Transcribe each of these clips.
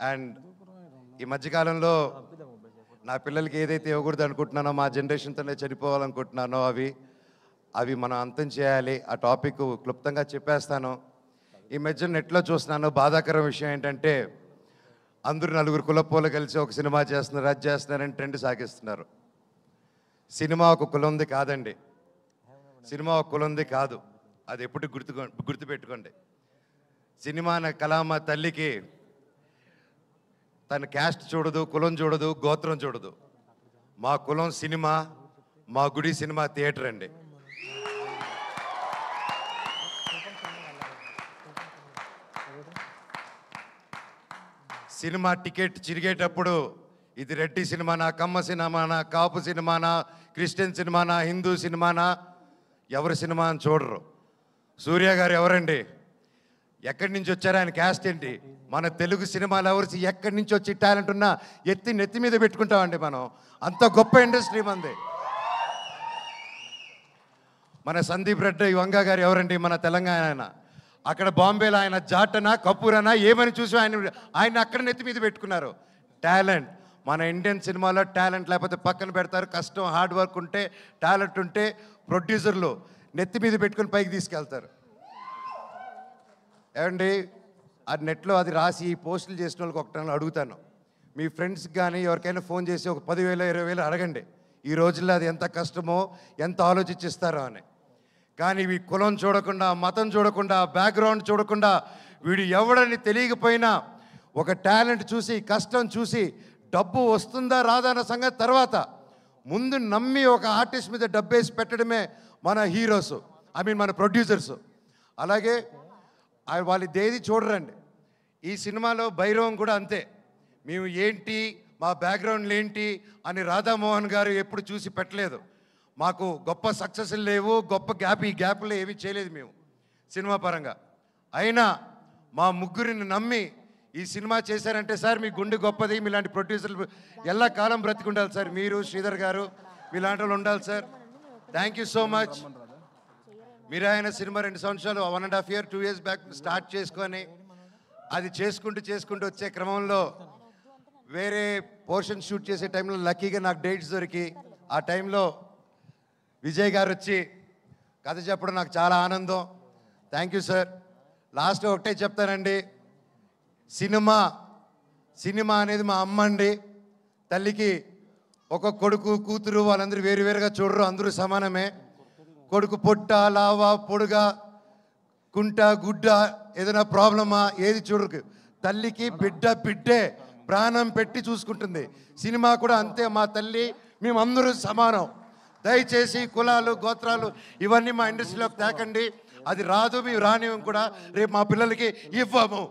And ఈ మధ్యకాలంలో నా పిల్లలకి ఏదైతే ఇవ్వకూడదు అనుకుంటున్నానో, మా జనరేషన్తోనే చనిపోవాలనుకుంటున్నానో అవి మనం అంతం చేయాలి. ఆ టాపిక్ క్లుప్తంగా చెప్పేస్తాను. ఈ మధ్య నెట్లో చూస్తున్నాను, బాధాకరం విషయం ఏంటంటే అందరూ నలుగురు కులపోలు కలిసి ఒక సినిమా చేస్తున్నారు, అది చేస్తున్నారని ట్రెండ్ సాగిస్తున్నారు. సినిమా ఒక కులంది కాదండి, సినిమా ఒక కులంది కాదు. అది ఎప్పుడు గుర్తుపెట్టుకోండి. సినిమా అనే కళ తల్లికి తన క్యాస్ట్ చూడదు, కులం చూడదు, గోత్రం చూడదు. మా కులం సినిమా, మా గుడి సినిమా థియేటర్ అండి. సినిమా టికెట్ చిరిగేటప్పుడు ఇది రెడ్డి సినిమానా, కమ్మ సినిమానా, కాపు సినిమానా, క్రిస్టియన్ సినిమానా, హిందూ సినిమానా, ఎవరి సినిమా అని చూడరు. సూర్య గారు ఎవరండి, ఎక్కడి నుంచి వచ్చారు, ఆయన క్యాస్ట్ ఏంటి, మన తెలుగు సినిమాలు ఎవరు ఎక్కడి నుంచి వచ్చి టాలెంట్ ఉన్నా నెత్తి మీద పెట్టుకుంటామండి మనం. అంత గొప్ప ఇండస్ట్రీ మంది. మన సందీప్ రెడ్డి వంగ గారు ఎవరండి, మన తెలంగాణ ఆయన. అక్కడ బాంబేలో ఆయన జాటనా కపూరనా ఏమని చూసి ఆయన అక్కడ నెత్తి మీద పెట్టుకున్నారు. టాలెంట్ మన ఇండియన్ సినిమాలో టాలెంట్ లేకపోతే పక్కన పెడతారు. కష్టం, హార్డ్ వర్క్ ఉంటే, టాలెంట్ ఉంటే ప్రొడ్యూసర్లు నెత్తి మీద పెట్టుకుని పైకి తీసుకెళ్తారు. ఏమండి, అది నెట్లో అది రాసి పోస్టులు చేసిన వాళ్ళకి ఒకటి అడుగుతాను, మీ ఫ్రెండ్స్కి కానీ ఎవరికైనా ఫోన్ చేసి ఒక 10,000 20,000 అడగండి. ఈ రోజుల్లో అది ఎంత కష్టమో, ఎంత ఆలోచించిస్తారో అని. కానీ ఇవి కులం చూడకుండా, మతం చూడకుండా, బ్యాక్గ్రౌండ్ చూడకుండా, వీడు ఎవడని తెలియకపోయినా ఒక టాలెంట్ చూసి, కష్టం చూసి, డబ్బు వస్తుందా రాదా అన్న సంగతి తర్వాత, ముందు నమ్మి ఒక ఆర్టిస్ట్ మీద డబ్బేసి పెట్టడమే మన హీరోస్, మన ప్రొడ్యూసర్స్. అలాగే వాళ్ళు దేది చూడరండి. ఈ సినిమాలో భైరవం కూడా అంతే. మేము ఏంటి, మా బ్యాక్గ్రౌండ్లు ఏంటి అని రాధామోహన్ గారు ఎప్పుడు చూసి పెట్టలేదు. మాకు గొప్ప సక్సెస్లు లేవు, గొప్ప ఈ గ్యాప్లో ఏమీ చేయలేదు మేము సినిమా పరంగా. అయినా మా ముగ్గురిని నమ్మి ఈ సినిమా చేశారంటే, సార్ మీ గుండె గొప్పది, మీలాంటి ప్రొడ్యూసర్లు ఎల్ల కాలం బ్రతికుండాలి సార్. మీరు శ్రీధర్ గారు మీలాంటి వాళ్ళు ఉండాలి sir. Thank you so much. మీరు ఆయన సినిమా 2 సంవత్సరాలు 1.5 year 2 years బ్యాక్ స్టార్ట్ చేసుకొని అది చేసుకుంటూ వచ్చే క్రమంలో వేరే పోర్షన్ షూట్ చేసే టైంలో లక్కీగా నాకు డేట్స్ దొరికి, ఆ టైంలో విజయ్ గారు వచ్చి కథ చెప్పడం నాకు చాలా ఆనందం. Thank you sir. లాస్ట్ ఒకటే చెప్తానండి, సినిమా అనేది మా అమ్మ అండి. తల్లికి ఒక కొడుకు కూతురు వాళ్ళందరూ వేరువేరుగా చూడరు, అందరూ సమానమే. కొడుకు పొట్ట లావా పొడుగా కుంట గుడ్డ ఏదైనా ప్రాబ్లమా ఏది చూడరు. తల్లికి బిడ్డే ప్రాణం పెట్టి చూసుకుంటుంది. సినిమా కూడా అంతే. మా తల్లి మేమందరూ సమానం. దయచేసి కులాలు గోత్రాలు ఇవన్నీ మా ఇండస్ట్రీలోకి తేకండి. అది రాదు, మేము రానివ్వం కూడా, రేపు మా పిల్లలకి ఇవ్వము.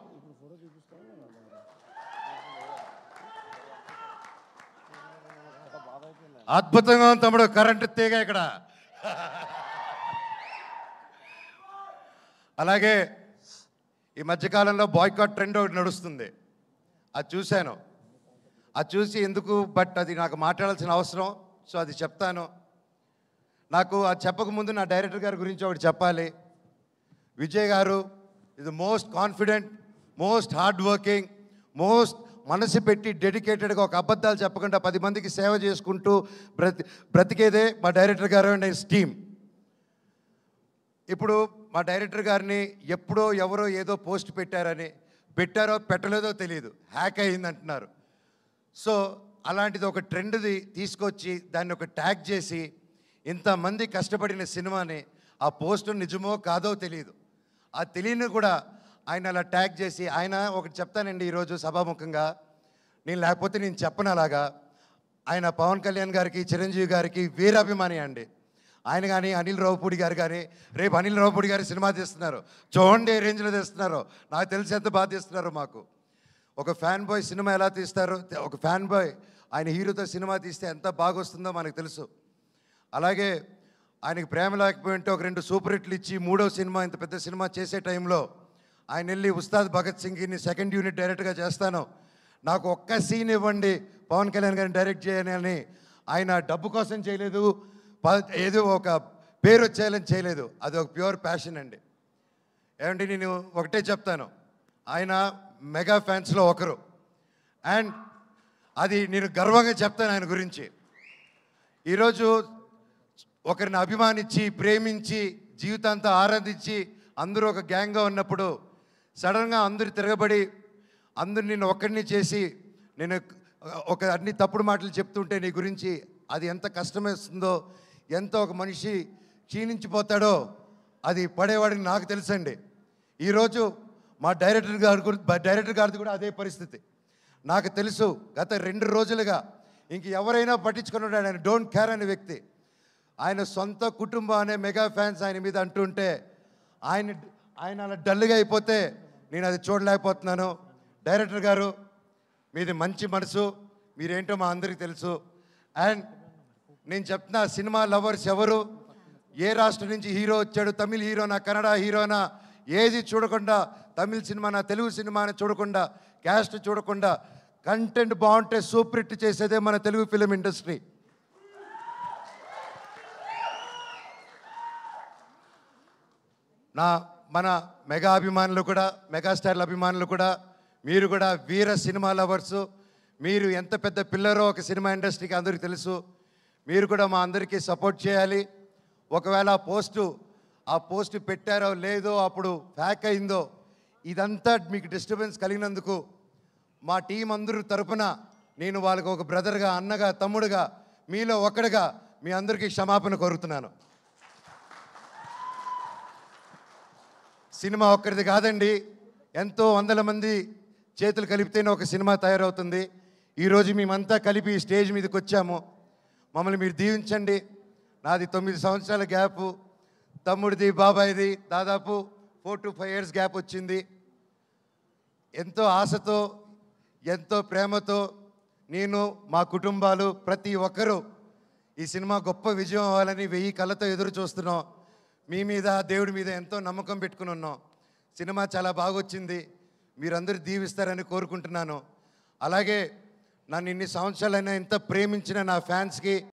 అద్భుతంగా ఉంది తమ్ముడు, కరెంటు తీగ ఇక్కడ. అలాగే ఈ మధ్యకాలంలో బాయ్కాట్ ట్రెండ్ ఒకటి నడుస్తుంది, అది చూశాను. అది చూసి ఎందుకు, బట్ అది నాకు మాట్లాడాల్సిన అవసరం, సో అది చెప్తాను. నాకు అది చెప్పకముందు నా డైరెక్టర్ గారి గురించి ఒకటి చెప్పాలి. విజయ్ గారు ఇది most confident, most hard working, most మనసు పెట్టి డెడికేటెడ్గా ఒక అబద్ధాలు చెప్పకుండా 10 మందికి సేవ చేసుకుంటూ బ్రతికేదే మా డైరెక్టర్ గారు అండ్ హిస్ టీమ్. ఇప్పుడు మా డైరెక్టర్ గారిని ఎప్పుడో ఎవరో ఏదో పోస్ట్ పెట్టారో పెట్టలేదో తెలియదు, హ్యాక్ అయింది అంటున్నారు. సో అలాంటిది ఒక ట్రెండ్ది తీసుకొచ్చి దాన్ని ఒక ట్యాగ్ చేసి ఇంతమంది కష్టపడిన సినిమాని, ఆ పోస్ట్ నిజమో కాదో తెలియదు, ఆ తెలియని కూడా ఆయన అలా ట్యాగ్ చేసి, ఆయన ఒకటి చెప్తానండి ఈరోజు సభాముఖంగా, నేను లేకపోతే నేను చెప్పను అలాగా. ఆయన పవన్ కళ్యాణ్ గారికి, చిరంజీవి గారికి వీరాభిమాని అండి. ఆయన కానీ అనిల్ రావుపూడి గారు కానీ, రేపు అనిల్ రావుపూడి గారి సినిమా తీస్తున్నారు, చూడండి ఏ రేంజ్లో తీస్తున్నారో, నాకు తెలిసి ఎంత బాగా తీస్తున్నారో. మాకు ఒక ఫ్యాన్ బాయ్ సినిమా ఎలా తీస్తారో, ఒక ఫ్యాన్ బాయ్ ఆయన హీరోతో సినిమా తీస్తే ఎంత బాగా వస్తుందో మనకు తెలుసు. అలాగే ఆయనకి ప్రేమ లేకపోయింటే ఒక 2 సూపర్ హిట్లు ఇచ్చి 3వ సినిమా, ఇంత పెద్ద సినిమా చేసే టైంలో ఆయన వెళ్ళి ఉస్తాద్ భగత్ సింగ్ని 2nd యూనిట్ డైరెక్ట్గా చేస్తాను, నాకు ఒక్క సీన్ ఇవ్వండి పవన్ కళ్యాణ్ గారిని డైరెక్ట్ చేయాలని. ఆయన డబ్బు కోసం చేయలేదు, ఏదో ఒక పేరు వచ్చేయాలని చేయలేదు, అది ఒక ప్యూర్ ప్యాషన్ అండి. ఏమంటే నేను ఒకటే చెప్తాను, ఆయన మెగా ఫ్యాన్స్లో ఒకరు. అండ్ అది నేను గర్వంగా చెప్తాను ఆయన గురించి. ఈరోజు ఒకరిని అభిమానించి ప్రేమించి జీవితాంతం ఆరాధించి అందరూ ఒక గ్యాంగ్గా ఉన్నప్పుడు సడన్గా అందరూ తిరగబడి అందరు నిన్ను ఒక్కడిని చేసి నేను ఒక అన్ని తప్పుడు మాటలు చెప్తుంటే నీ గురించి అది ఎంత కష్టమేస్తుందో, ఎంత ఒక మనిషి క్షీణించిపోతాడో అది పడేవాడికి నాకు తెలుసండి. ఈరోజు మా డైరెక్టర్ గారిది కూడా అదే పరిస్థితి నాకు తెలుసు. గత 2 రోజులుగా ఇంక ఎవరైనా పట్టించుకున్నాడు, ఆయన డోంట్ కేర్ అనే వ్యక్తి. ఆయన సొంత కుటుంబం అనే మెగా ఫ్యాన్స్ ఆయన మీద అంటుంటే ఆయన అలా డల్గా అయిపోతే నేను అది చూడలేకపోతున్నాను. డైరెక్టర్ గారు, మీది మంచి మనసు, మీరేంటో మా అందరికీ తెలుసు. అండ్ నేను చెప్తున్నా, సినిమా లవర్స్ ఎవరు, ఏ రాష్ట్రం నుంచి హీరో వచ్చాడు, తమిళ హీరోనా కన్నడ హీరోనా ఏది చూడకుండా, తమిళ సినిమానా తెలుగు సినిమాని చూడకుండా, క్యాస్ట్ చూడకుండా కంటెంట్ బాగుంటే సూపర్ హిట్ చేసేదే మన తెలుగు ఫిలిం ఇండస్ట్రీ. మన మెగా అభిమానులు కూడా, మెగాస్టార్ల అభిమానులు కూడా, మీరు కూడా వీర సినిమా లవర్సు. మీరు ఎంత పెద్ద పిల్లరో ఒక సినిమా ఇండస్ట్రీకి అందరికీ తెలుసు. మీరు కూడా మా అందరికీ సపోర్ట్ చేయాలి. ఒకవేళ ఆ పోస్టు పెట్టారో లేదో, అప్పుడు హ్యాక్ అయిందో, ఇదంతా మీకు డిస్టర్బెన్స్ కలిగినందుకు మా టీం అందరూ తరపున నేను వాళ్ళకి ఒక బ్రదర్గా, అన్నగా, తమ్ముడుగా, మీలో ఒక్కడిగా మీ అందరికీ క్షమాపణ కోరుతున్నాను. సినిమా ఒక్కరిది కాదండి, ఎంతో వందల మంది చేతులు కలిపితేనే ఒక సినిమా తయారవుతుంది. ఈరోజు మేమంతా కలిపి ఈ స్టేజ్ మీదకి వచ్చాము. మమ్మల్ని మీరు దీవించండి. నాది 9 సంవత్సరాల గ్యాపు, తమ్ముడిది బాబాయిది దాదాపు 4 to 5 years గ్యాప్ వచ్చింది. ఎంతో ఆశతో, ఎంతో ప్రేమతో నేను, మా కుటుంబాలు, ప్రతి ఒక్కరూ ఈ సినిమా గొప్ప విజయం అవ్వాలని 1000 కళ్ళతో ఎదురు చూస్తున్నాం. మీ మీద, దేవుడి మీద ఎంతో నమ్మకం పెట్టుకుని ఉన్నాం. సినిమా చాలా బాగా వచ్చింది, మీరందరూ దీవిస్తారని కోరుకుంటున్నాను. అలాగే నన్ను ఇన్ని సంవత్సరాలైనా ఇంత ప్రేమించిన నా ఫ్యాన్స్కి